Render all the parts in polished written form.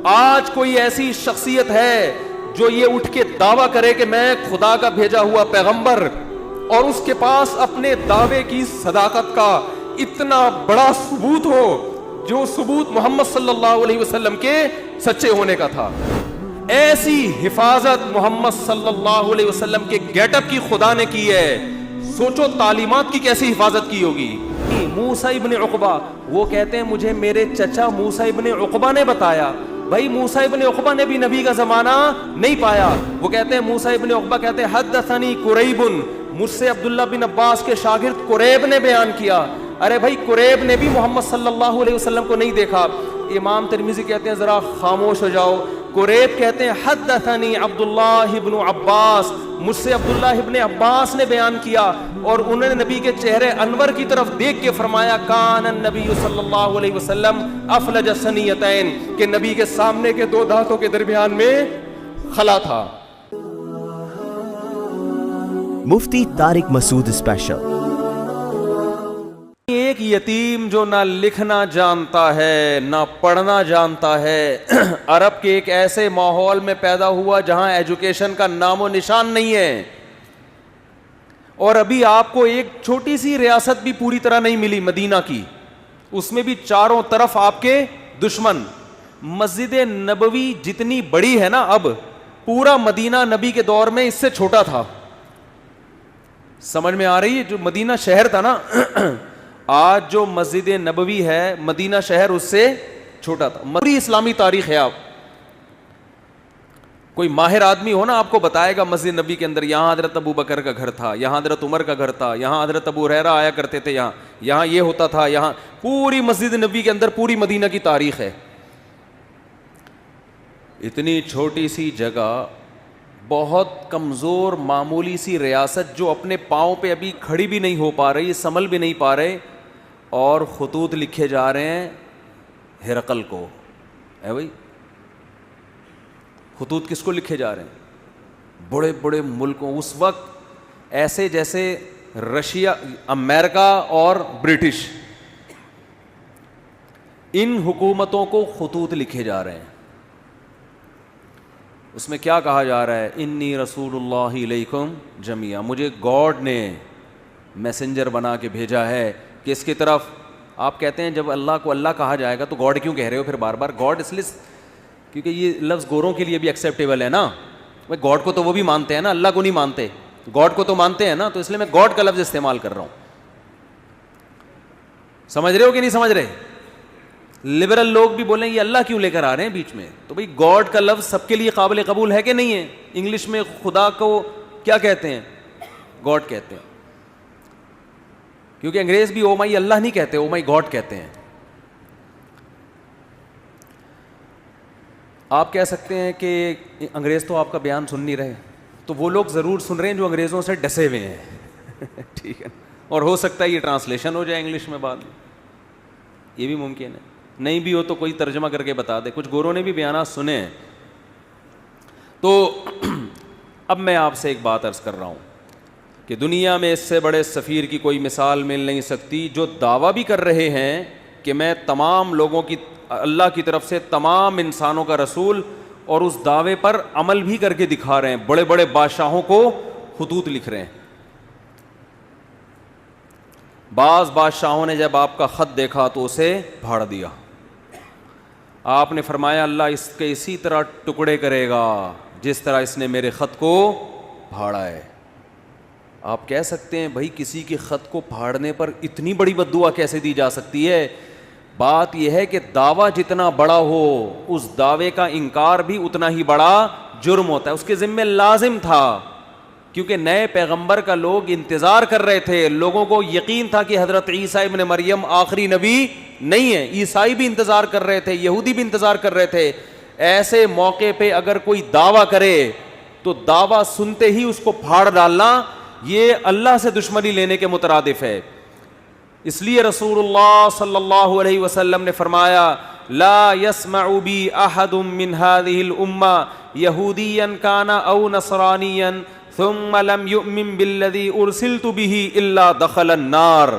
آج کوئی ایسی شخصیت ہے جو یہ اٹھ کے دعویٰ کرے کہ میں خدا کا بھیجا ہوا پیغمبر، اور اس کے پاس اپنے دعوے کی صداقت کا اتنا بڑا ثبوت ہو جو ثبوت محمد صلی اللہ علیہ وسلم کے سچے ہونے کا تھا، ایسی حفاظت محمد صلی اللہ علیہ وسلم کے گیٹ اپ کی خدا نے کی ہے. سوچو تعلیمات کی کیسی حفاظت کی ہوگی. موسیٰ ابن عقبہ وہ کہتے ہیں مجھے میرے چچا موسیٰ ابن عقبہ نے بتایا. بھائی موسیٰ ابن عقبہ نے بھی نبی کا زمانہ نہیں پایا. وہ کہتے ہیں موسیٰ ابن عقبہ کہتے ہیں حدثنی قریب، مجھ سے عبداللہ بن عباس کے شاگرد قریب نے بیان کیا. ارے بھائی قریب نے بھی محمد صلی اللہ علیہ وسلم کو نہیں دیکھا. امام ترمذی کہتے ہیں ذرا خاموش ہو جاؤ. قریب کہتے ہیں حدثنی عبداللہ ابن عباس، مجھ سے عبداللہ ابن عباس نے بیان کیا، اور انہوں نے نبی کے چہرے انور کی طرف دیکھ کے فرمایا کان النبی صلی اللہ علیہ وسلم افلج ثنیتین، کہ نبی کے سامنے کے دو دانتوں کے درمیان میں خلا تھا. مفتی طارق مسعود اسپیشل. ایک یتیم جو نہ لکھنا جانتا ہے نہ پڑھنا جانتا ہے، عرب کے ایک ایسے ماحول میں پیدا ہوا جہاں ایجوکیشن کا نام و نشان نہیں ہے، اور ابھی آپ کو ایک چھوٹی سی ریاست بھی پوری طرح نہیں ملی مدینہ کی، اس میں بھی چاروں طرف آپ کے دشمن. مسجد نبوی جتنی بڑی ہے نا اب، پورا مدینہ نبی کے دور میں اس سے چھوٹا تھا. سمجھ میں آ رہی ہے؟ جو مدینہ شہر تھا نا، آج جو مسجد نبوی ہے مدینہ شہر اس سے چھوٹا تھا. پوری اسلامی تاریخ ہے. آپ کوئی ماہر آدمی ہو نا آپ کو بتائے گا مسجد نبی کے اندر یہاں حضرت ابو بکر کا گھر تھا، یہاں حضرت عمر کا گھر تھا، یہاں حضرت ابو ہریرہ آیا کرتے تھے، یہاں یہ ہوتا تھا. یہاں پوری مسجد نبی کے اندر پوری مدینہ کی تاریخ ہے. اتنی چھوٹی سی جگہ، بہت کمزور معمولی سی ریاست جو اپنے پاؤں پہ ابھی کھڑی بھی نہیں ہو پا رہی، سنبھل بھی نہیں پا رہے، اور خطوط لکھے جا رہے ہیں ہرقل کو. ہے بھائی خطوط کس کو لکھے جا رہے ہیں؟ بڑے بڑے ملکوں، اس وقت ایسے جیسے رشیا، امریکہ اور برٹش، ان حکومتوں کو خطوط لکھے جا رہے ہیں. اس میں کیا کہا جا رہا ہے؟ انی رسول اللہ علیکم جمیعا، مجھے گاڈ نے میسنجر بنا کے بھیجا ہے. کس کی طرف؟ آپ کہتے ہیں جب اللہ کو اللہ کہا جائے گا تو گاڈ کیوں کہہ رہے ہو پھر بار بار؟ گاڈ اس لیے کیونکہ یہ لفظ گوروں کے لیے بھی ایکسیپٹیبل ہے نا. بھائی گاڈ کو تو وہ بھی مانتے ہیں نا، اللہ کو نہیں مانتے. گاڈ کو تو مانتے ہیں نا، تو اس لیے میں گاڈ کا لفظ استعمال کر رہا ہوں. سمجھ رہے ہو کہ نہیں سمجھ رہے؟ لبرل لوگ بھی بولیں یہ اللہ کیوں لے کر آ رہے ہیں بیچ میں؟ تو بھائی گاڈ کا لفظ سب کے لیے قابل قبول ہے کہ نہیں ہے؟ انگلش میں خدا کو کیا کہتے ہیں؟ گاڈ کہتے ہیں. کیونکہ انگریز بھی او مائی اللہ نہیں کہتے، او مائی گاڈ کہتے ہیں. آپ کہہ سکتے ہیں کہ انگریز تو آپ کا بیان سن نہیں رہے، تو وہ لوگ ضرور سن رہے ہیں جو انگریزوں سے ڈسے ہوئے ہیں. ٹھیک ہے، اور ہو سکتا ہے یہ ٹرانسلیشن ہو جائے انگلش میں بعد میں، یہ بھی ممکن ہے. نہیں بھی ہو تو کوئی ترجمہ کر کے بتا دے. کچھ گوروں نے بھی بیانات سنے ہیں. تو اب میں آپ سے ایک بات عرض کر رہا ہوں کہ دنیا میں اس سے بڑے سفیر کی کوئی مثال مل نہیں سکتی، جو دعویٰ بھی کر رہے ہیں کہ میں تمام لوگوں کی، اللہ کی طرف سے تمام انسانوں کا رسول، اور اس دعوے پر عمل بھی کر کے دکھا رہے ہیں. بڑے بڑے بادشاہوں کو خطوط لکھ رہے ہیں. بعض بادشاہوں نے جب آپ کا خط دیکھا تو اسے پھاڑ دیا. آپ نے فرمایا اللہ اس کے اسی طرح ٹکڑے کرے گا جس طرح اس نے میرے خط کو پھاڑا ہے. آپ کہہ سکتے ہیں بھائی کسی کے خط کو پھاڑنے پر اتنی بڑی بد دعا کیسے دی جا سکتی ہے؟ بات یہ ہے کہ دعویٰ جتنا بڑا ہو اس دعوے کا انکار بھی اتنا ہی بڑا جرم ہوتا ہے. اس کے ذمہ لازم تھا، کیونکہ نئے پیغمبر کا لوگ انتظار کر رہے تھے. لوگوں کو یقین تھا کہ حضرت عیسیٰ ابن مریم آخری نبی نہیں ہے. عیسائی بھی انتظار کر رہے تھے، یہودی بھی انتظار کر رہے تھے. ایسے موقع پہ اگر کوئی دعویٰ کرے تو دعویٰ سنتے ہی اس کو پھاڑ ڈالنا یہ اللہ سے دشمنی لینے کے مترادف ہے. اس لیے رسول اللہ صلی اللہ علیہ وسلم نے فرمایا لا يسمع بی احد من هذه الامة یہودیا کان او نصرانیا ثم لم يؤمن بالذی ارسلت به الا دخل النار.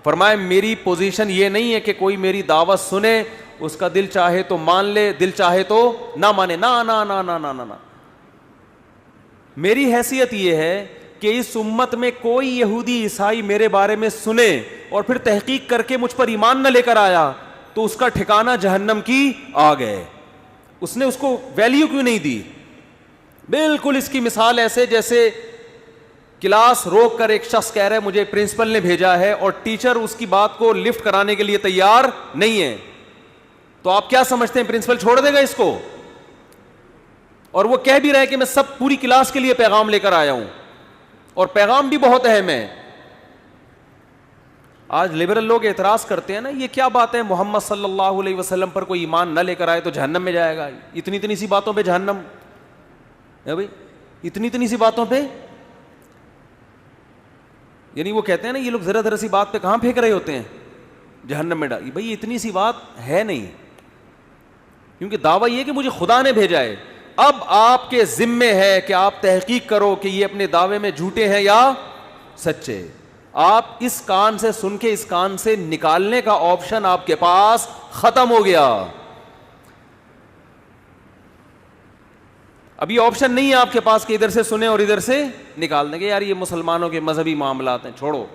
فرمایا میری پوزیشن یہ نہیں ہے کہ کوئی میری دعوت سنے اس کا دل چاہے تو مان لے, دل چاہے تو نہ مانے. نا نا نا نا نا نا. میری حیثیت یہ ہے کہ اس امت میں کوئی یہودی عیسائی میرے بارے میں سنے اور پھر تحقیق کر کے مجھ پر ایمان نہ لے کر آیا تو اس کا ٹھکانہ جہنم کی آگ ہے. اس نے اس کو ویلیو کیوں نہیں دی؟ بالکل اس کی مثال ایسے جیسے کلاس روک کر ایک شخص کہہ رہا ہے مجھے پرنسپل نے بھیجا ہے, اور ٹیچر اس کی بات کو لفٹ کرانے کے لیے تیار نہیں ہے, تو آپ کیا سمجھتے ہیں پرنسپل چھوڑ دے گا اس کو؟ اور وہ کہہ بھی رہا ہے کہ میں سب پوری کلاس کے لیے پیغام لے کر آیا ہوں, اور پیغام بھی بہت اہم ہے. آج لبرل لوگ اعتراض کرتے ہیں نا, یہ کیا بات ہے محمد صلی اللہ علیہ وسلم پر کوئی ایمان نہ لے کر آئے تو جہنم میں جائے گا. اتنی سی باتوں پہ جہنم ہے بھائی, اتنی سی باتوں پہ. یعنی وہ کہتے ہیں نا یہ لوگ ذرا سی بات پہ کہاں پھینک رہے ہوتے ہیں جہنم میں ڈال. بھائی اتنی سی بات ہے نہیں, کیونکہ دعویٰ یہ کہ مجھے خدا نے بھیجا ہے. اب آپ کے ذمے ہے کہ آپ تحقیق کرو کہ یہ اپنے دعوے میں جھوٹے ہیں یا سچے. آپ اس کان سے سن کے اس کان سے نکالنے کا آپشن آپ کے پاس ختم ہو گیا. ابھی آپشن نہیں ہے آپ کے پاس کہ ادھر سے سنیں اور ادھر سے نکال دیں گے یار یہ مسلمانوں کے مذہبی معاملات ہیں, چھوڑو.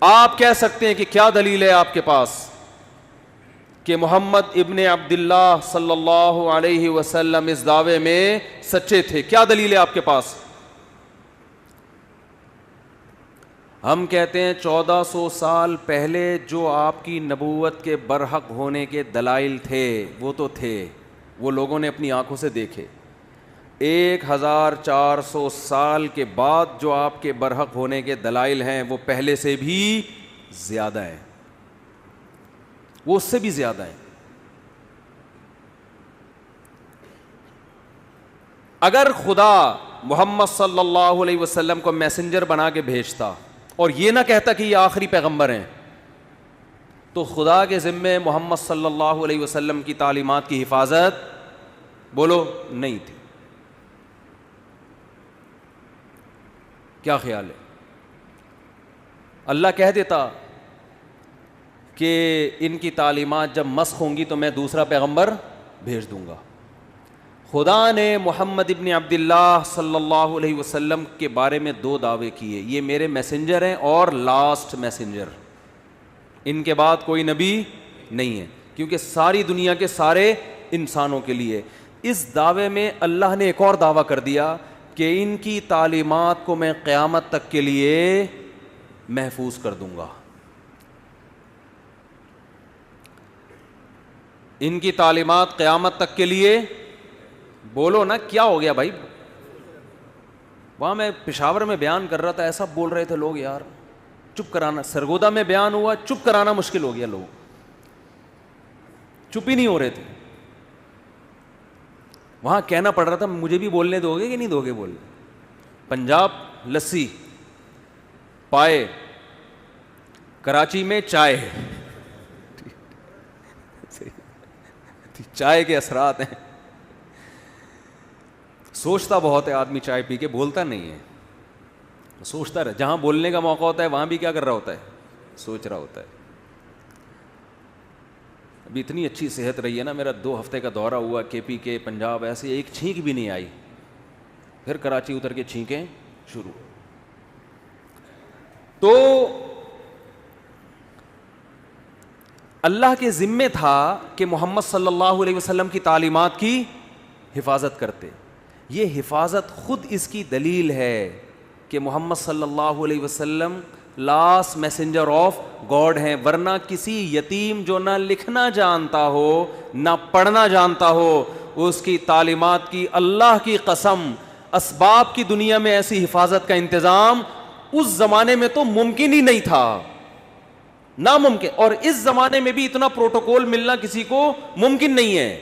آپ کہہ سکتے ہیں کہ کیا دلیل ہے آپ کے پاس کہ محمد ابن عبداللہ صلی اللہ علیہ وسلم اس دعوے میں سچے تھے؟ کیا دلیل ہے آپ کے پاس؟ ہم کہتے ہیں 1400 سال پہلے جو آپ کی نبوت کے برحق ہونے کے دلائل تھے وہ تو تھے, وہ لوگوں نے اپنی آنکھوں سے دیکھے. 1400 سال کے بعد جو آپ کے برحق ہونے کے دلائل ہیں وہ پہلے سے بھی زیادہ ہیں, وہ اس سے بھی زیادہ ہیں. اگر خدا محمد صلی اللہ علیہ وسلم کو میسنجر بنا کے بھیجتا اور یہ نہ کہتا کہ یہ آخری پیغمبر ہیں, تو خدا کے ذمے محمد صلی اللہ علیہ وسلم کی تعلیمات کی حفاظت بولو نہیں تھی. کیا خیال ہے؟ اللہ کہہ دیتا کہ ان کی تعلیمات جب مسخ ہوں گی تو میں دوسرا پیغمبر بھیج دوں گا. خدا نے محمد ابن عبداللہ صلی اللہ علیہ وسلم کے بارے میں 2 دعوے کیے, یہ میرے میسنجر ہیں اور لاسٹ میسنجر, ان کے بعد کوئی نبی نہیں ہے, کیونکہ ساری دنیا کے سارے انسانوں کے لیے. اس دعوے میں اللہ نے ایک اور دعویٰ کر دیا کہ ان کی تعلیمات کو میں قیامت تک کے لیے محفوظ کر دوں گا. ان کی تعلیمات قیامت تک کے لیے, بولو نا کیا ہو گیا بھائی؟ وہاں میں پشاور میں بیان کر رہا تھا, ایسا بول رہے تھے لوگ یار, چپ کرانا. سرگودا میں بیان ہوا, چپ کرانا مشکل ہو گیا, لوگ چپ ہی نہیں ہو رہے تھے. وہاں کہنا پڑ رہا تھا مجھے بھی بولنے دو گے کہ نہیں دو گے بولنے. پنجاب لسی پائے, کراچی میں چائے, چائے کے اثرات ہیں. سوچتا بہت ہے آدمی, چائے پی کے بولتا نہیں ہے, سوچتا رہے. جہاں بولنے کا موقع ہوتا ہے وہاں بھی کیا کر رہا ہوتا ہے؟ سوچ رہا ہوتا ہے. ابھی اتنی اچھی صحت رہی ہے نا, میرا 2 ہفتے کا دورہ ہوا کے پی کے پنجاب, ایسے ایک چھینک بھی نہیں آئی. پھر کراچی اتر کے چھینکیں شروع. تو اللہ کے ذمے تھا کہ محمد صلی اللہ علیہ وسلم کی تعلیمات کی حفاظت کرتے. یہ حفاظت خود اس کی دلیل ہے کہ محمد صلی اللہ علیہ وسلم لاسٹ میسنجر آف گاڈ ہیں, ورنہ کسی یتیم جو نہ لکھنا جانتا ہو نہ پڑھنا جانتا ہو, اس کی تعلیمات کی اللہ کی قسم اسباب کی دنیا میں ایسی حفاظت کا انتظام اس زمانے میں تو ممکن ہی نہیں تھا, ناممکن. اور اس زمانے میں بھی اتنا پروٹوکول ملنا کسی کو ممکن نہیں ہے.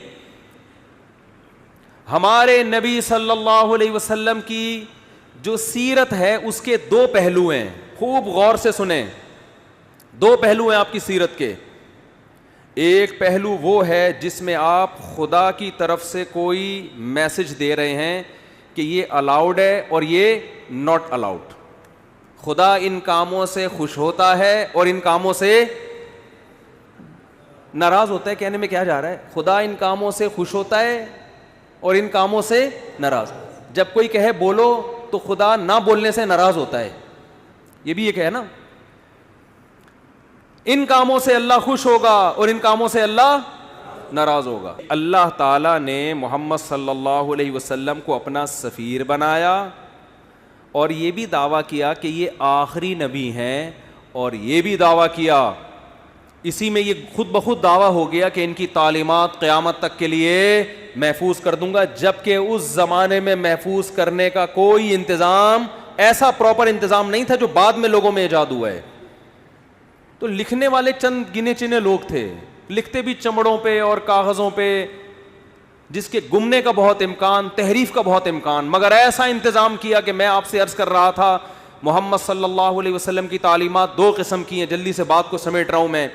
ہمارے نبی صلی اللہ علیہ وسلم کی جو سیرت ہے اس کے 2 پہلو ہیں, خوب غور سے سنیں. 2 پہلو ہیں آپ کی سیرت کے. ایک پہلو وہ ہے جس میں آپ خدا کی طرف سے کوئی میسج دے رہے ہیں کہ یہ الاؤڈ ہے اور یہ ناٹ الاؤڈ. خدا ان کاموں سے خوش ہوتا ہے اور ان کاموں سے ناراض ہوتا ہے کہنے میں کیا جا رہا ہے؟ خدا ان کاموں سے خوش ہوتا ہے اور ان کاموں سے ناراض. جب کوئی کہے بولو تو خدا نہ بولنے سے ناراض ہوتا ہے, یہ بھی ایک ہے نا. ان کاموں سے اللہ خوش ہوگا اور ان کاموں سے اللہ ناراض ہوگا. اللہ تعالیٰ نے محمد صلی اللہ علیہ وسلم کو اپنا سفیر بنایا اور یہ بھی دعویٰ کیا کہ یہ آخری نبی ہیں, اور یہ بھی دعویٰ کیا, اسی میں یہ خود بخود دعویٰ ہو گیا کہ ان کی تعلیمات قیامت تک کے لیے محفوظ کر دوں گا, جبکہ اس زمانے میں محفوظ کرنے کا کوئی انتظام, ایسا پراپر انتظام نہیں تھا جو بعد میں لوگوں میں ایجاد ہوا ہے. تو لکھنے والے چند گنے چنے لوگ تھے, لکھتے بھی چمڑوں پہ اور کاغذوں پہ, جس کے گمنے کا بہت امکان, تحریف کا بہت امکان, مگر ایسا انتظام کیا کہ میں آپ سے عرض کر رہا تھا محمد صلی اللہ علیہ وسلم کی تعلیمات دو قسم کی ہیں. جلدی سے بات کو سمیٹ رہا ہوں میں.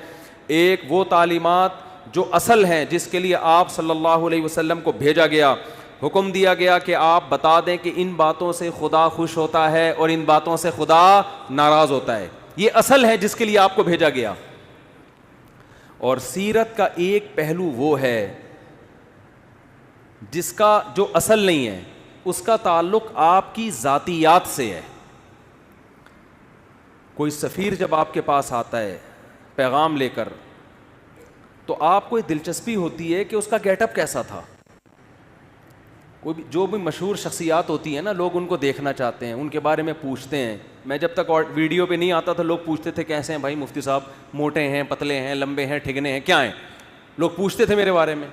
ایک وہ تعلیمات جو اصل ہیں, جس کے لیے آپ صلی اللہ علیہ وسلم کو بھیجا گیا, حکم دیا گیا کہ آپ بتا دیں کہ ان باتوں سے خدا خوش ہوتا ہے اور ان باتوں سے خدا ناراض ہوتا ہے. یہ اصل ہے جس کے لیے آپ کو بھیجا گیا. اور سیرت کا ایک پہلو وہ ہے جس کا جو اصل نہیں ہے, اس کا تعلق آپ کی ذاتیات سے ہے. کوئی سفیر جب آپ کے پاس آتا ہے پیغام لے کر, تو آپ کو دلچسپی ہوتی ہے کہ اس کا گیٹ اپ کیسا تھا. کوئی بھی جو بھی مشہور شخصیات ہوتی ہیں نا, لوگ ان کو دیکھنا چاہتے ہیں, ان کے بارے میں پوچھتے ہیں. میں جب تک ویڈیو پہ نہیں آتا تھا لوگ پوچھتے تھے کیسے ہیں بھائی مفتی صاحب, موٹے ہیں, پتلے ہیں, لمبے ہیں, ٹھگنے ہیں, کیا ہیں, لوگ پوچھتے تھے میرے بارے میں.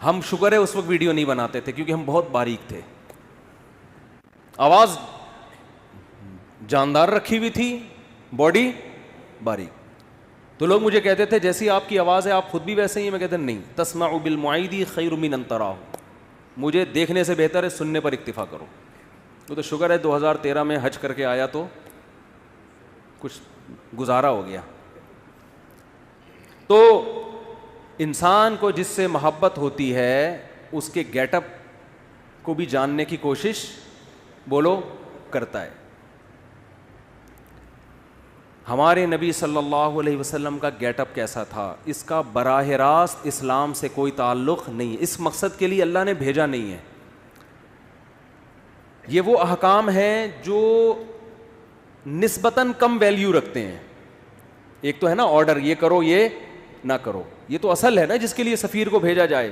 ہم شکر ہے اس وقت ویڈیو نہیں بناتے تھے کیونکہ ہم بہت باریک تھے, آواز جاندار رکھی ہوئی تھی, باڈی باریک. تو لوگ مجھے کہتے تھے جیسی آپ کی آواز ہے آپ خود بھی ویسے ہی ہیں. میں کہتا نہیں, تسمع بالمعید خیر من ان تراہ, مجھے دیکھنے سے بہتر ہے سننے پر اکتفا کرو. تو شکر ہے 2013 میں حج کر کے آیا تو کچھ گزارا ہو گیا. تو انسان کو جس سے محبت ہوتی ہے اس کے گیٹ اپ کو بھی جاننے کی کوشش بولو کرتا ہے. ہمارے نبی صلی اللہ علیہ وسلم کا گیٹ اپ کیسا تھا, اس کا براہ راست اسلام سے کوئی تعلق نہیں ہے. اس مقصد کے لیے اللہ نے بھیجا نہیں ہے. یہ وہ احکام ہیں جو نسبتاً کم ویلیو رکھتے ہیں. ایک تو ہے نا آرڈر, یہ کرو یہ نہ کرو, یہ تو اصل ہے نا جس کے لیے سفیر کو بھیجا جائے.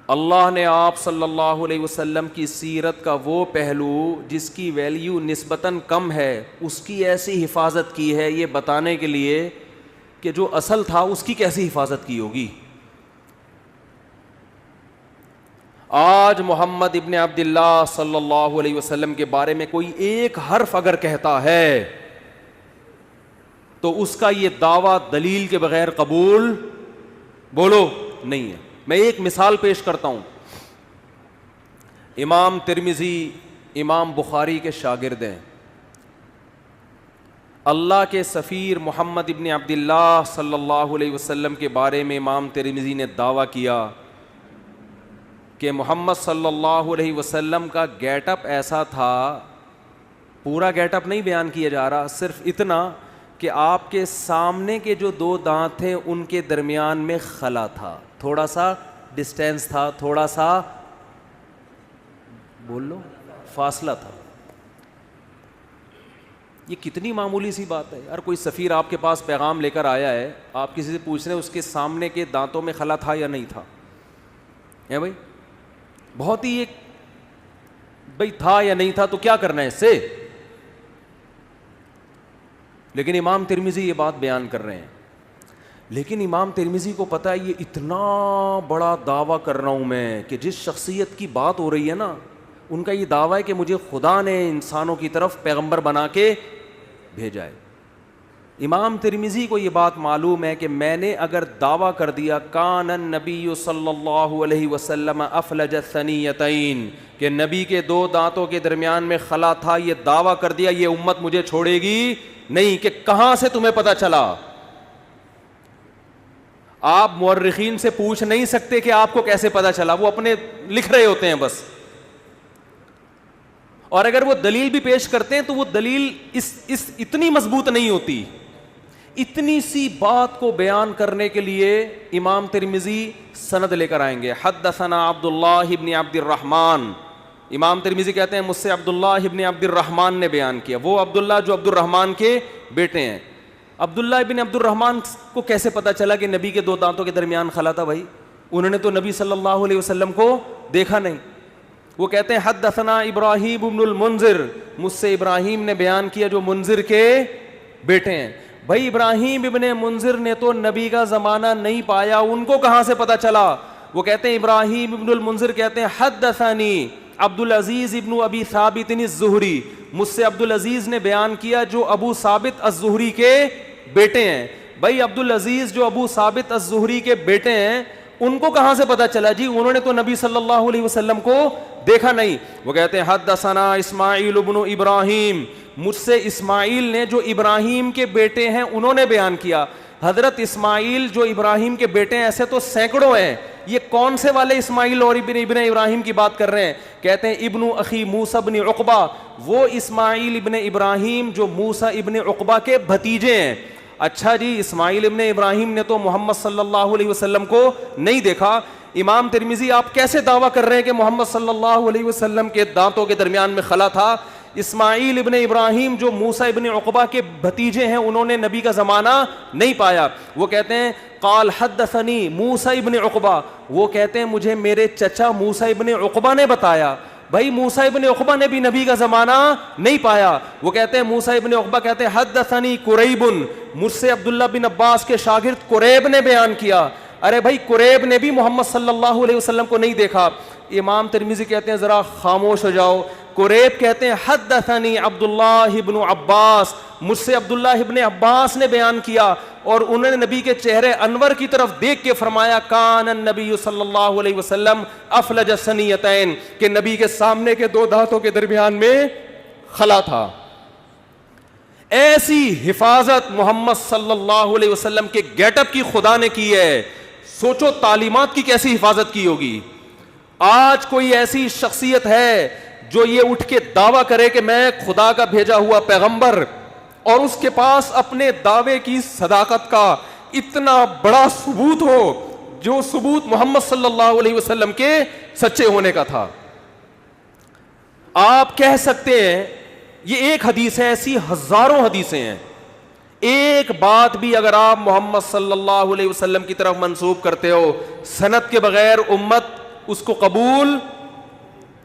اللہ نے آپ صلی اللہ علیہ وسلم کی سیرت کا وہ پہلو جس کی ویلیو نسبتاً کم ہے اس کی ایسی حفاظت کی ہے, یہ بتانے کے لیے کہ جو اصل تھا اس کی کیسی حفاظت کی ہوگی. آج محمد ابن عبداللہ صلی اللہ علیہ وسلم کے بارے میں کوئی ایک حرف اگر کہتا ہے تو اس کا یہ دعویٰ دلیل کے بغیر قبول بولو نہیں ہے. میں ایک مثال پیش کرتا ہوں. امام ترمذی امام بخاری کے شاگرد ہیں. اللہ کے سفیر محمد ابن عبداللہ صلی اللہ علیہ وسلم کے بارے میں امام ترمذی نے دعویٰ کیا کہ محمد صلی اللہ علیہ وسلم کا گیٹ اپ ایسا تھا. پورا گیٹ اپ نہیں بیان کیا جا رہا, صرف اتنا کہ آپ کے سامنے کے جو دو دانت تھے ان کے درمیان میں خلا تھا, تھوڑا سا ڈسٹینس تھا, تھوڑا سا بول لو فاصلہ تھا. یہ کتنی معمولی سی بات ہے یار. کوئی سفیر آپ کے پاس پیغام لے کر آیا ہے, آپ کسی سے پوچھ رہے ہیں اس کے سامنے کے دانتوں میں خلا تھا یا نہیں تھا, ہے بھائی, بہت ہی ایک بھائی تھا یا نہیں تھا تو کیا کرنا ہے اس سے. لیکن امام ترمذی یہ بات بیان کر رہے ہیں. لیکن امام ترمذی کو پتا ہے یہ اتنا بڑا دعویٰ کر رہا ہوں میں کہ جس شخصیت کی بات ہو رہی ہے نا, ان کا یہ دعویٰ ہے کہ مجھے خدا نے انسانوں کی طرف پیغمبر بنا کے بھیجا ہے. امام ترمذی کو یہ بات معلوم ہے کہ میں نے اگر دعویٰ کر دیا کان النبی صلی اللہ علیہ وسلم افلج الثنیتین, کہ نبی کے دو دانتوں کے درمیان میں خلا تھا, یہ دعویٰ کر دیا, یہ امت مجھے چھوڑے گی نہیں. کہ کہاں سے تمہیں پتا چلا؟ آپ مورخین سے پوچھ نہیں سکتے کہ آپ کو کیسے پتا چلا, وہ اپنے لکھ رہے ہوتے ہیں بس. اور اگر وہ دلیل بھی پیش کرتے ہیں تو وہ دلیل اس اتنی مضبوط نہیں ہوتی. اتنی سی بات کو بیان کرنے کے لیے امام ترمذی سند لے کر آئیں گے. حدثنا عبداللہ ابن عبد الرحمن. امام ترمذی کہتے ہیں مجھ سے عبداللہ ابن عبد الرحمن نے بیان کیا. وہ عبداللہ جو عبد الرحمن کے بیٹے ہیں. عبداللہ ابن عبد الرحمن کو کیسے پتا چلا کہ نبی کے دو دانتوں کے درمیان خلا تھا؟ بھائی انہوں نے تو نبی صلی اللہ علیہ وسلم کو دیکھا نہیں. وہ کہتے ہیں حدثنا ابراہیم ابن المنذر. مجھ سے ابراہیم نے بیان کیا جو منذر کے بیٹے ہیں. بھائی ابراہیم ابن منذر نے تو نبی کا زمانہ نہیں پایا, ان کو کہاں سے پتا چلا؟ وہ کہتے ہیں ابراہیم ابن المنذر کہتے ہیں حدثنی عبد العزیز ابن ابی ثابت الزہری. مجھ سے عبد العزیز نے بیان کیا جو ابو ثابت الزہری کے بیٹے ہیں. بھائی عبد العزیز جو ابو ثابت الزہری کے بیٹے ہیں ان کو کہاں سے پتا چلا؟ جی انہوں نے تو نبی صلی اللہ علیہ وسلم کو دیکھا نہیں. وہ کہتے ہیں حدثنا اسماعیل ابن ابراہیم. مجھ سے اسماعیل نے جو ابراہیم کے بیٹے ہیں انہوں نے بیان کیا. حضرت اسماعیل جو ابراہیم کے بیٹے ہیں ایسے تو سینکڑوں ہیں, یہ کون سے والے اسماعیل اور ابن ابراہیم کی بات کر رہے ہیں؟ کہتے ہیں ابن اخی موسیٰ ابن عقبہ. وہ اسماعیل ابن ابراہیم جو موسیٰ ابن عقبہ کے بھتیجے ہیں. اچھا جی, اسماعیل ابن ابراہیم نے تو محمد صلی اللہ علیہ وسلم کو نہیں دیکھا. امام ترمذی آپ کیسے دعویٰ کر رہے ہیں کہ محمد صلی اللہ علیہ وسلم کے دانتوں کے درمیان میں خلا تھا؟ اسماعیل ابن ابراہیم جو موسیٰ ابن عقبہ کے بھتیجے ہیں انہوں نے نبی کا زمانہ نہیں پایا. وہ کہتے ہیں قال حدثنی موسیٰ ابن عقبہ. وہ کہتے ہیں مجھے میرے چچا موسیٰ ابن عقبہ نے بتایا. بھائی موسیٰ ابن عقبہ نے بھی نبی کا زمانہ نہیں پایا. وہ کہتے ہیں موسیٰ ابن عقبہ کہتے ہیں حدثنی قریب. مجھ سے عبداللہ بن عباس کے شاگرد قریب نے بیان کیا. ارے بھائی قریب نے بھی محمد صلی اللہ علیہ وسلم کو نہیں دیکھا. امام ترمذی کہتے ہیں ذرا خاموش ہو جاؤ. قریب کہتے ہیں حدثنی عبداللہ ابن عباس. مجھ سے عبداللہ ابن عباس نے بیان کیا اور انہوں نے نبی کے چہرے انور کی طرف دیکھ کے فرمایا کان النبی صلی اللہ علیہ وسلم افلج الثنیتین, کہ نبی کے سامنے کے دو دانتوں کے درمیان میں خلا تھا. ایسی حفاظت محمد صلی اللہ علیہ وسلم کے گیٹ اپ کی خدا نے کی ہے. سوچو تعلیمات کی کیسی حفاظت کی ہوگی. آج کوئی ایسی شخصیت ہے جو یہ اٹھ کے دعویٰ کرے کہ میں خدا کا بھیجا ہوا پیغمبر, اور اس کے پاس اپنے دعوے کی صداقت کا اتنا بڑا ثبوت ہو جو ثبوت محمد صلی اللہ علیہ وسلم کے سچے ہونے کا تھا. آپ کہہ سکتے ہیں یہ ایک حدیث ہے, ایسی ہزاروں حدیثیں ہیں. ایک بات بھی اگر آپ محمد صلی اللہ علیہ وسلم کی طرف منسوب کرتے ہو سند کے بغیر امت اس کو قبول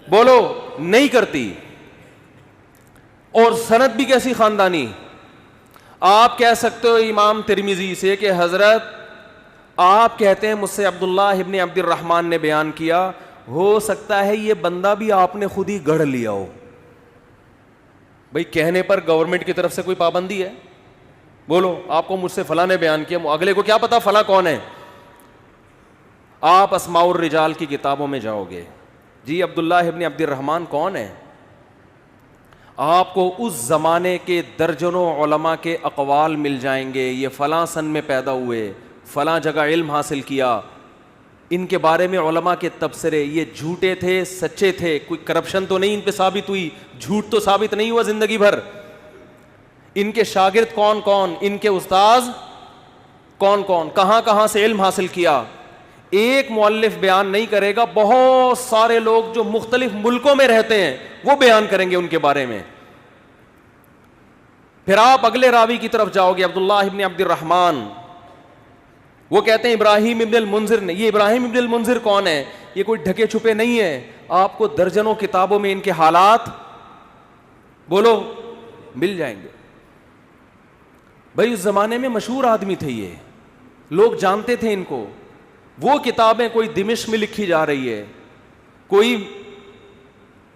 بولو نہیں کرتی. اور سند بھی کیسی خاندانی. آپ کہہ سکتے ہو امام ترمذی سے کہ حضرت آپ کہتے ہیں مجھ سے عبداللہ ابن عبد الرحمن نے بیان کیا, ہو سکتا ہے یہ بندہ بھی آپ نے خود ہی گڑھ لیا ہو. بھئی کہنے پر گورنمنٹ کی طرف سے کوئی پابندی ہے؟ بولو آپ کو مجھ سے فلاں نے بیان کیا, اگلے کو کیا پتا فلاں کون ہے؟ آپ اسماء الرجال کی کتابوں میں جاؤ گے, جی عبداللہ ابن عبد الرحمن کون ہے؟ آپ کو اس زمانے کے درجنوں علماء کے اقوال مل جائیں گے. یہ فلاں سن میں پیدا ہوئے, فلاں جگہ علم حاصل کیا. ان کے بارے میں علماء کے تبصرے, یہ جھوٹے تھے سچے تھے, کوئی کرپشن تو نہیں ان پہ ثابت ہوئی, جھوٹ تو ثابت نہیں ہوا زندگی بھر. ان کے شاگرد کون کون, ان کے استاذ کون کون, کہاں کہاں سے علم حاصل کیا. ایک مؤلف بیان نہیں کرے گا, بہت سارے لوگ جو مختلف ملکوں میں رہتے ہیں وہ بیان کریں گے ان کے بارے میں. پھر آپ اگلے راوی کی طرف جاؤ گے, عبداللہ ابن عبد الرحمن. وہ کہتے ہیں ابراہیم ابن المنذر نے. یہ ابراہیم ابن المنذر کون ہے؟ یہ کوئی ڈھکے چھپے نہیں ہے, آپ کو درجنوں کتابوں میں ان کے حالات بولو مل جائیں گے. بھائی اس زمانے میں مشہور آدمی تھے, یہ لوگ جانتے تھے ان کو. وہ کتابیں کوئی دمشق میں لکھی جا رہی ہے, کوئی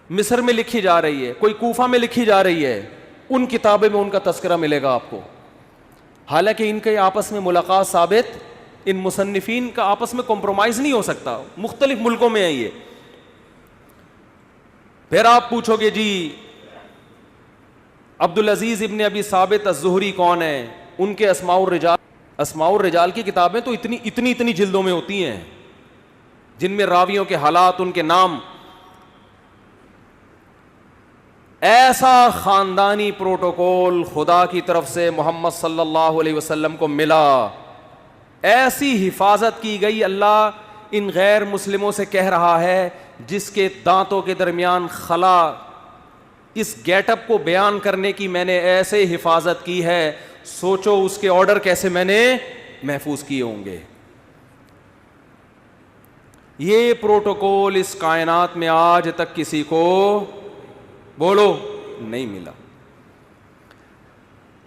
مصر میں لکھی جا رہی ہے, کوئی کوفہ میں لکھی جا رہی ہے, ان کتابیں میں ان کا تذکرہ ملے گا آپ کو. حالانکہ ان کے آپس میں ملاقات ثابت, ان مصنفین کا آپس میں کمپرومائز نہیں ہو سکتا, مختلف ملکوں میں ہیں یہ. پھر آپ پوچھو گے جی عبدالعزیز ابن ابی ثابت الزہری کون ہے؟ ان کے اسماء الرجال, اسماء الرجال کی کتابیں تو اتنی جلدوں میں ہوتی ہیں جن میں راویوں کے حالات, ان کے نام. ایسا خاندانی پروٹوکول خدا کی طرف سے محمد صلی اللہ علیہ وسلم کو ملا, ایسی حفاظت کی گئی. اللہ ان غیر مسلموں سے کہہ رہا ہے جس کے دانتوں کے درمیان خلا, اس گیٹ اپ کو بیان کرنے کی میں نے ایسے حفاظت کی ہے, سوچو اس کے آرڈر کیسے میں نے محفوظ کیے ہوں گے. یہ پروٹوکول اس کائنات میں آج تک کسی کو بولو نہیں ملا.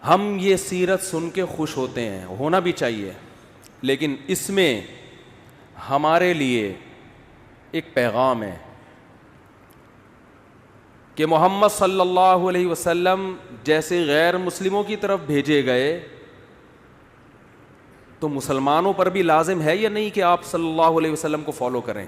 ہم یہ سیرت سن کے خوش ہوتے ہیں, ہونا بھی چاہیے, لیکن اس میں ہمارے لیے ایک پیغام ہے کہ محمد صلی اللہ علیہ وسلم جیسے غیر مسلموں کی طرف بھیجے گئے تو مسلمانوں پر بھی لازم ہے یا نہیں کہ آپ صلی اللہ علیہ وسلم کو فالو کریں.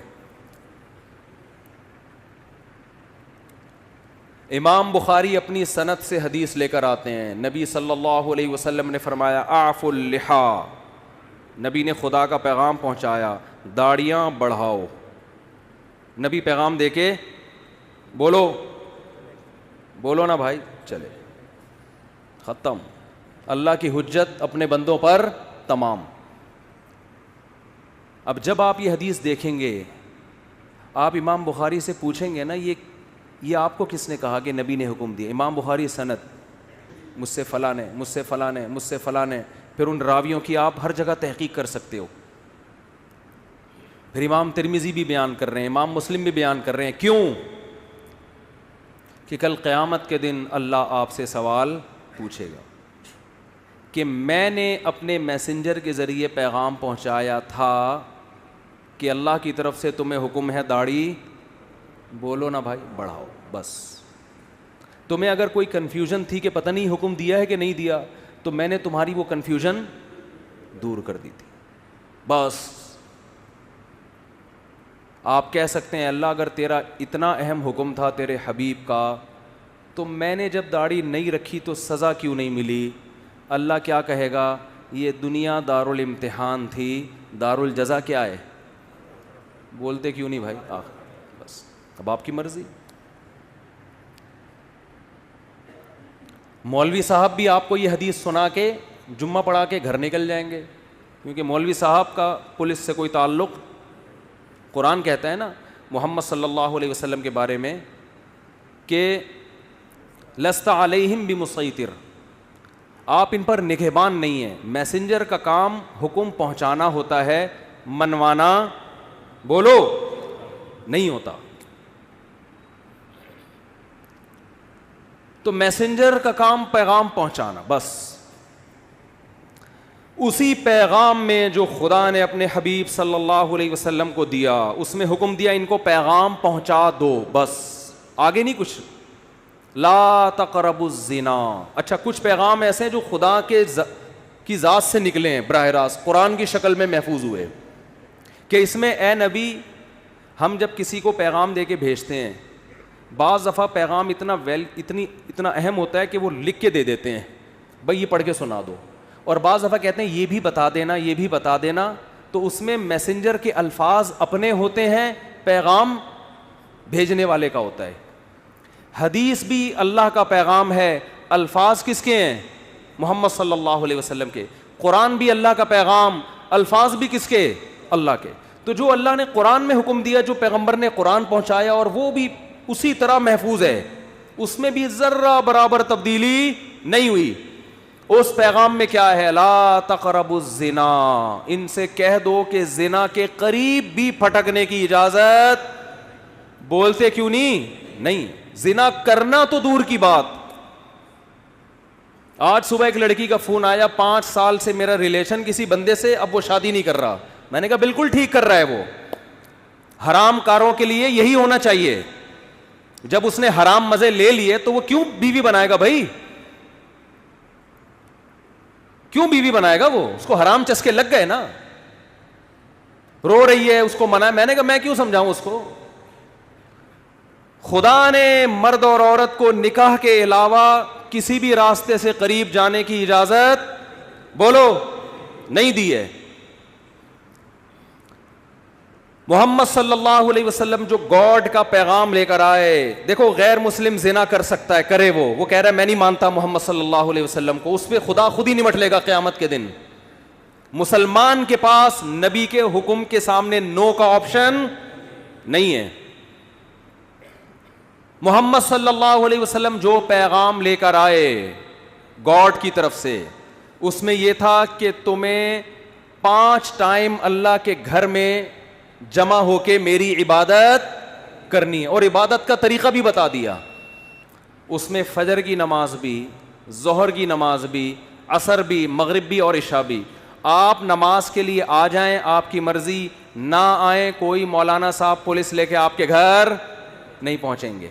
امام بخاری اپنی سند سے حدیث لے کر آتے ہیں, نبی صلی اللہ علیہ وسلم نے فرمایا اعفوا اللحا, نبی نے خدا کا پیغام پہنچایا, داڑیاں بڑھاؤ. نبی پیغام دے کے بولو نا بھائی, چلے ختم. اللہ کی حجت اپنے بندوں پر تمام. اب جب آپ یہ حدیث دیکھیں گے, آپ امام بخاری سے پوچھیں گے نا یہ آپ کو کس نے کہا کہ نبی نے حکم دیا؟ امام بخاری سند, مجھ سے فلاں نے, مجھ سے فلاں نے, مجھ سے فلاں نے. پھر ان راویوں کی آپ ہر جگہ تحقیق کر سکتے ہو. پھر امام ترمذی بھی بیان کر رہے ہیں, امام مسلم بھی بیان کر رہے ہیں. کیوں؟ کہ کل قیامت کے دن اللہ آپ سے سوال پوچھے گا کہ میں نے اپنے میسنجر کے ذریعے پیغام پہنچایا تھا کہ اللہ کی طرف سے تمہیں حکم ہے داڑھی بولو نا بھائی بڑھاؤ. بس تمہیں اگر کوئی کنفیوژن تھی کہ پتہ نہیں حکم دیا ہے کہ نہیں دیا, تو میں نے تمہاری وہ کنفیوژن دور کر دی تھی. بس آپ کہہ سکتے ہیں اللہ اگر تیرا اتنا اہم حکم تھا تیرے حبیب کا, تو میں نے جب داڑھی نہیں رکھی تو سزا کیوں نہیں ملی؟ اللہ کیا کہے گا, یہ دنیا دارالامتحان تھی, دارالجزا کیا ہے؟ بولتے کیوں نہیں بھائی؟ بس اب آپ کی مرضی. مولوی صاحب بھی آپ کو یہ حدیث سنا کے جمعہ پڑھا کے گھر نکل جائیں گے, کیونکہ مولوی صاحب کا پولیس سے کوئی تعلق. قرآن کہتا ہے نا محمد صلی اللہ علیہ وسلم کے بارے میں کہ لست علیہم بمسیطر, آپ ان پر نگہبان نہیں ہیں. میسنجر کا کام حکم پہنچانا ہوتا ہے, منوانا بولو نہیں ہوتا. تو میسنجر کا کام پیغام پہنچانا بس. اسی پیغام میں جو خدا نے اپنے حبیب صلی اللہ علیہ وسلم کو دیا, اس میں حکم دیا ان کو پیغام پہنچا دو, بس آگے نہیں کچھ. لا تقربوا الزنا. اچھا کچھ پیغام ایسے ہیں جو خدا کی ذات سے نکلے ہیں براہ راست, قرآن کی شکل میں محفوظ ہوئے, کہ اس میں اے نبی ہم جب کسی کو پیغام دے کے بھیجتے ہیں, بعض دفعہ پیغام اتنا اہم ہوتا ہے کہ وہ لکھ کے دے دیتے ہیں, بھائی یہ پڑھ کے سنا دو, اور بعض دفعہ کہتے ہیں یہ بھی بتا دینا, یہ بھی بتا دینا. تو اس میں میسنجر کے الفاظ اپنے ہوتے ہیں, پیغام بھیجنے والے کا ہوتا ہے. حدیث بھی اللہ کا پیغام ہے, الفاظ کس کے ہیں؟ محمد صلی اللہ علیہ وسلم کے. قرآن بھی اللہ کا پیغام, الفاظ بھی کس کے؟ اللہ کے. تو جو اللہ نے قرآن میں حکم دیا, جو پیغمبر نے قرآن پہنچایا, اور وہ بھی اسی طرح محفوظ ہے, اس میں بھی ذرہ برابر تبدیلی نہیں ہوئی. اس پیغام میں کیا ہے؟ لا تقربوا الزنا, ان سے کہہ دو کہ زنا کے قریب بھی پھٹکنے کی اجازت. بولتے کیوں نہیں. زنا کرنا تو دور کی بات. آج صبح ایک لڑکی کا فون آیا, 5 سال سے میرا ریلیشن کسی بندے سے, اب وہ شادی نہیں کر رہا. میں نے کہا بالکل ٹھیک کر رہا ہے, وہ حرام کاروں کے لیے یہی ہونا چاہیے. جب اس نے حرام مزے لے لیے تو وہ کیوں بیوی بنائے گا بھائی؟ کیوں بیوی بنائے گا وہ؟ اس کو حرام چسکے لگ گئے نا. رو رہی ہے, اس کو منع. میں نے کہا میں کیوں سمجھاؤں اس کو؟ خدا نے مرد اور عورت کو نکاح کے علاوہ کسی بھی راستے سے قریب جانے کی اجازت بولو نہیں دی ہے. محمد صلی اللہ علیہ وسلم جو گاڈ کا پیغام لے کر آئے. دیکھو غیر مسلم زنا کر سکتا ہے, کرے, وہ کہہ رہا ہے میں نہیں مانتا محمد صلی اللہ علیہ وسلم کو, اس پہ خدا خود ہی نمٹ لے گا قیامت کے دن. مسلمان کے پاس نبی کے حکم کے سامنے نو کا آپشن نہیں ہے. محمد صلی اللہ علیہ وسلم جو پیغام لے کر آئے گاڈ کی طرف سے, اس میں یہ تھا کہ تمہیں 5 ٹائم اللہ کے گھر میں جمع ہو کے میری عبادت کرنی ہے, اور عبادت کا طریقہ بھی بتا دیا. اس میں فجر کی نماز بھی, ظہر کی نماز بھی, عصر بھی, مغرب بھی اور عشاء بھی. آپ نماز کے لیے آ جائیں, آپ کی مرضی, نہ آئیں, کوئی مولانا صاحب پولیس لے کے آپ کے گھر نہیں پہنچیں گے.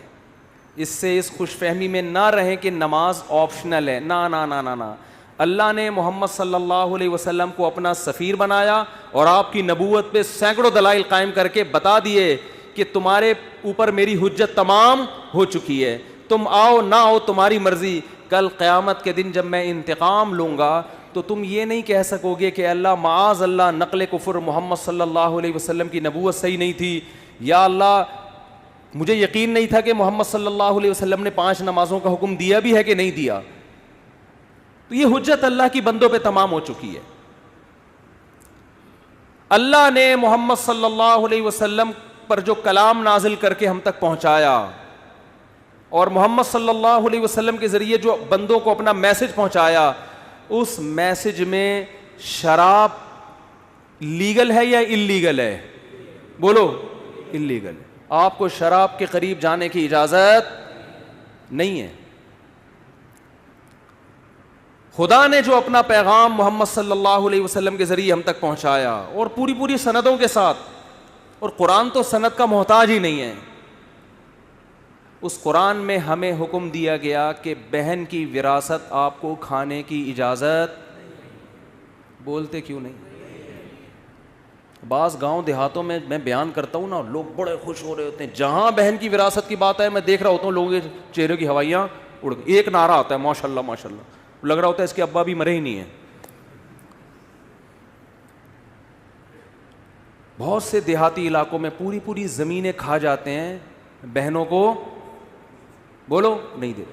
اس سے اس خوش فہمی میں نہ رہیں کہ نماز آپشنل ہے. نہ نہ نہ نہ نہ, اللہ نے محمد صلی اللہ علیہ وسلم کو اپنا سفیر بنایا اور آپ کی نبوت پہ سینکڑوں دلائل قائم کر کے بتا دیے کہ تمہارے اوپر میری حجت تمام ہو چکی ہے, تم آؤ نہ آؤ تمہاری مرضی. کل قیامت کے دن جب میں انتقام لوں گا تو تم یہ نہیں کہہ سکو گے کہ اللہ معاذ اللہ نقل کفر, محمد صلی اللہ علیہ وسلم کی نبوت صحیح نہیں تھی, یا اللہ مجھے یقین نہیں تھا کہ محمد صلی اللہ علیہ وسلم نے 5 نمازوں کا حکم دیا بھی ہے کہ نہیں دیا. تو یہ حجت اللہ کی بندوں پہ تمام ہو چکی ہے. اللہ نے محمد صلی اللہ علیہ وسلم پر جو کلام نازل کر کے ہم تک پہنچایا, اور محمد صلی اللہ علیہ وسلم کے ذریعے جو بندوں کو اپنا میسج پہنچایا, اس میسج میں شراب لیگل ہے یا انلیگل ہے؟ بولو, انلیگل ہے. آپ کو شراب کے قریب جانے کی اجازت نہیں ہے. خدا نے جو اپنا پیغام محمد صلی اللہ علیہ وسلم کے ذریعے ہم تک پہنچایا, اور پوری سندوں کے ساتھ, اور قرآن تو سند کا محتاج ہی نہیں ہے, اس قرآن میں ہمیں حکم دیا گیا کہ بہن کی وراثت آپ کو کھانے کی اجازت. بولتے کیوں نہیں؟ بعض گاؤں دیہاتوں میں بیان کرتا ہوں نا, لوگ بڑے خوش ہو رہے ہوتے ہیں, جہاں بہن کی وراثت کی بات ہے میں دیکھ رہا ہوتا ہوں لوگوں کے چہرے کی ہوائیاں اڑ گئی. ایک نعرہ آتا ہے ماشاء اللہ ماشاء اللہ, لگ رہا ہوتا ہے اس کے ابا بھی مرے ہی نہیں ہیں. بہت سے دیہاتی علاقوں میں پوری زمینیں کھا جاتے ہیں, بہنوں کو بولو نہیں دے.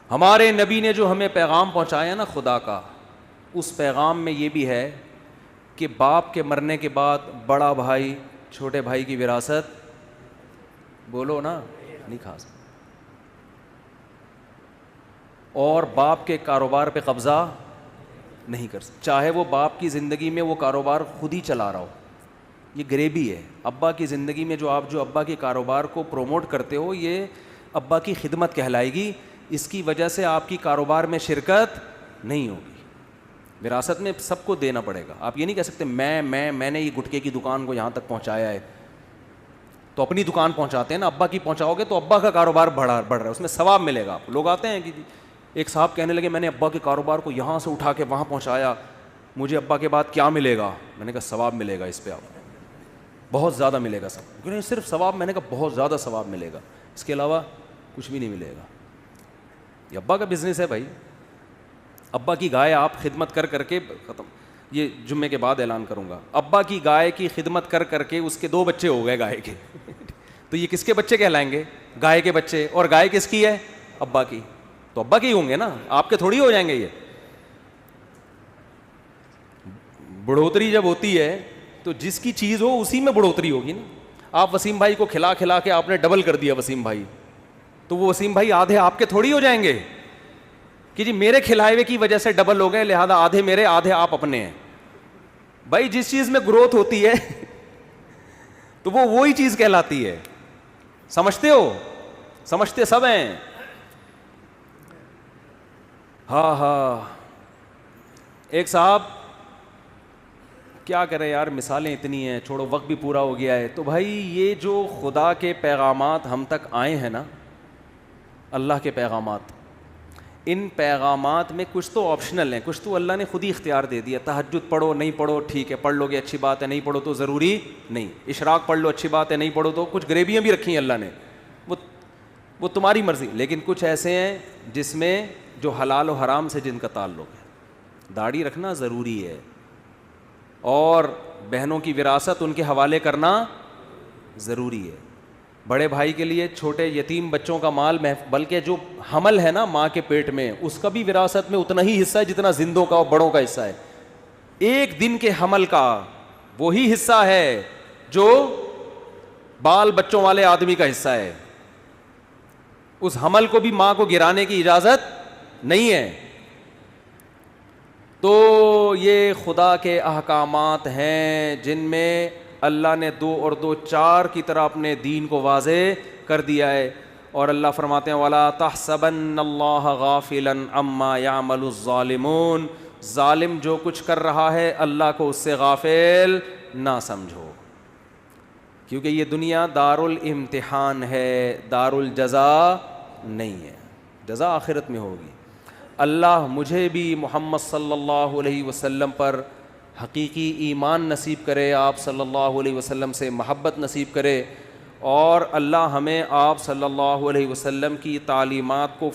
ہمارے نبی نے جو ہمیں پیغام پہنچایا نا خدا کا, اس پیغام میں یہ بھی ہے کہ باپ کے مرنے کے بعد بڑا بھائی چھوٹے بھائی کی وراثت, بولو نا, نہیں کھا سکتا, اور باپ کے کاروبار پہ قبضہ نہیں کر سکتا, چاہے وہ باپ کی زندگی میں وہ کاروبار خود ہی چلا رہا ہو. یہ غریبی ہے. ابا کی زندگی میں جو آپ جو ابا کے کاروبار کو پروموٹ کرتے ہو, یہ ابا کی خدمت کہلائے گی. اس کی وجہ سے آپ کی کاروبار میں شرکت نہیں ہوگی. وراثت میں سب کو دینا پڑے گا. آپ یہ نہیں کہہ سکتے میں نے یہ گٹکے کی دکان کو یہاں تک پہنچایا ہے, تو اپنی دکان پہنچاتے ہیں نا, ابا کی پہنچاؤ گے تو ابا کا کاروبار بڑھ رہا ہے, اس میں ثواب ملے گا. آپ لوگ آتے ہیں کہ ایک صاحب کہنے لگے میں نے ابا کے کاروبار کو یہاں سے اٹھا کے وہاں پہنچایا, مجھے ابا کے بعد کیا ملے گا؟ میں نے کہا ثواب ملے گا, اس پہ آپ بہت زیادہ ملے گا سب. کیوں نہیں صرف ثواب؟ میں نے کہا بہت زیادہ ثواب ملے گا, اس کے علاوہ کچھ بھی نہیں ملے گا. یہ ابا کا بزنس ہے بھائی. ابا کی گائے آپ خدمت کر کے ختم. یہ جمعے کے بعد اعلان کروں گا. ابا کی گائے کی خدمت کر کے اس کے 2 بچے ہو گئے گائے کے. تو یہ کس کے بچے کہلائیں گے؟ گائے کے بچے. اور گائے کس کی ہے؟ ابا کی. تو ابا کے ہی ہوں گے نا, آپ کے تھوڑی ہو جائیں گے. یہ بڑھوتری جب ہوتی ہے تو جس کی چیز ہو اسی میں بڑھوتری ہوگی نا. آپ وسیم بھائی کو کھلا کے آپ نے ڈبل کر دیا وسیم بھائی, تو وہ وسیم بھائی آدھے آپ کے تھوڑی ہو جائیں گے کہ جی میرے کھلائے ہوئے کی وجہ سے ڈبل ہو گئے, لہذا آدھے میرے آدھے آپ اپنے ہیں. بھائی جس چیز میں گروتھ ہوتی ہے تو وہ وہی چیز کہلاتی ہے. سمجھتے ہو؟ سمجھتے سب ہیں. ہاں ایک صاحب, کیا کریں یار, مثالیں اتنی ہیں, چھوڑو وقت بھی پورا ہو گیا ہے. تو بھائی یہ جو خدا کے پیغامات ہم تک آئے ہیں نا, اللہ کے پیغامات, ان پیغامات میں کچھ تو آپشنل ہیں, کچھ تو اللہ نے خود ہی اختیار دے دیا. تہجد پڑھو, نہیں پڑھو ٹھیک ہے, پڑھ لو گے اچھی بات ہے, نہیں پڑھو تو ضروری نہیں. اشراق پڑھ لو اچھی بات ہے, نہیں پڑھو تو کچھ غریبیاں بھی رکھی ہیں اللہ نے, وہ تمہاری مرضی. لیکن کچھ ایسے ہیں جس میں جو حلال و حرام سے جن کا تعلق ہے. داڑھی رکھنا ضروری ہے, اور بہنوں کی وراثت ان کے حوالے کرنا ضروری ہے. بڑے بھائی کے لیے چھوٹے یتیم بچوں کا مال بلکہ جو حمل ہے نا ماں کے پیٹ میں, اس کا بھی وراثت میں اتنا ہی حصہ ہے جتنا زندوں کا اور بڑوں کا حصہ ہے. ایک دن کے حمل کا وہی حصہ ہے جو بال بچوں والے آدمی کا حصہ ہے. اس حمل کو بھی ماں کو گرانے کی اجازت نہیں ہے. تو یہ خدا کے احکامات ہیں جن میں اللہ نے 2 اور 2 4 کی طرح اپنے دین کو واضح کر دیا ہے. اور اللہ فرماتے ہیں وَلَا تَحْسَبَنَّ اللَّهَ غَافِلًا عَمَّا يَعْمَلُ الظَّالِمُونَ, ظالم جو کچھ کر رہا ہے اللہ کو اس سے غافل نہ سمجھو, کیونکہ یہ دنیا دار الامتحان ہے, دار الجزا نہیں ہے. جزا آخرت میں ہوگی. اللہ مجھے بھی محمد صلی اللہ علیہ وسلم پر حقیقی ایمان نصیب کرے, آپ صلی اللہ علیہ وسلم سے محبت نصیب کرے, اور اللہ ہمیں آپ صلی اللہ علیہ وسلم کی تعلیمات کو